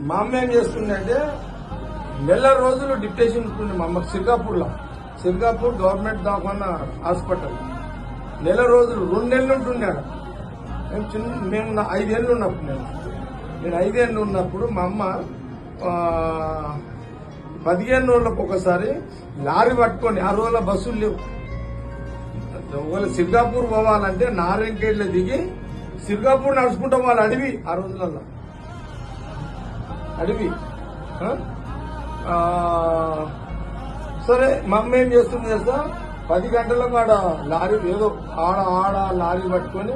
మా అమ్మ ఏం చేస్తుందంటే నెల రోజులు డిప్రెషన్ ఉంటుంది మా అమ్మకి సిర్గాపూర్ గవర్నమెంట్ దవాఖానా హాస్పిటల్. నెల రోజులు 2 నెలలు ఉంటున్నాడు. మేము 5 ఏళ్ళు ఉన్నప్పుడు నేను 5 ఏళ్ళు ఉన్నప్పుడు మా అమ్మ 15 రోజులకు ఒకసారి లారీ పట్టుకొని, ఆ రోజుల బస్సులు లేవు. ఒకవేళ సిర్గాపూర్ పోవాలంటే నారాయణఖేడ్లో దిగి సిర్గాపూర్ నడుచుకుంటా వాళ్ళు అడవి. ఆ రోజులలో అడవి. సరే మా అమ్మ ఏం చేస్తుంది తెలుసా, 10 గంటలకు ఆడ లారీ ఏదో ఆడ లారీ పట్టుకొని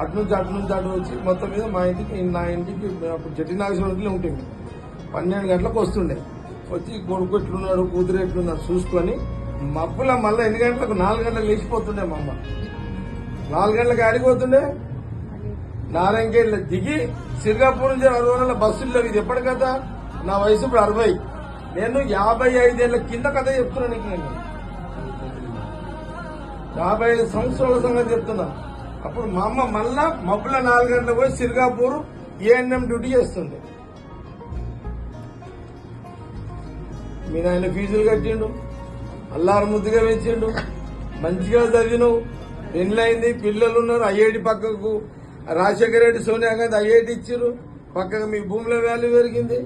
అటు నుంచి అటు వచ్చి మొత్తం మీద నా ఇంటికి అప్పుడు చెట్టినాగేశ్వరంలో ఉంటుంది. 12 గంటలకు వస్తుండే. వచ్చి కొడుకు ఎట్లున్నాడు, కూతురు ఎట్లున్నాడు చూసుకొని మబ్బుల మళ్ళీ ఎన్ని గంటలకు 4 గంటలకు లేచిపోతుండే మా అమ్మ. 4 గంటలకు ఆడిపోతుండే. నారాయణఖేడ్లో దిగి సిర్గాపూర్ నుంచి 60 రోజుల బస్సుల్లో. ఇది ఎప్పటి కదా, నా వయసు ఇప్పుడు 60. నేను 55 ఏళ్ల కింద కథ చెప్తున్నా నీకు. నేను 55 సంవత్సరాల సంగతి చెప్తున్నా. అప్పుడు మా అమ్మ మళ్ళా మబ్బుల 4 గంటలకు పోయి సిర్గాపూర్ ఏఎన్ఎం డ్యూటీ చేస్తుంది. మీ నాయన ఫీజులు కట్టిండు, అల్లారు ముద్దుగా పెంచిండు, మంచిగా చదివినవు, పెళ్ళైంది, పిల్లలు ఉన్నారు. ఐఐటి పక్కకు రాజశేఖర రెడ్డి, సోనియా గాంధీ ఐఐటి ఇచ్చారు. పక్కగా మీ భూమిలో వాల్యూ పెరిగింది.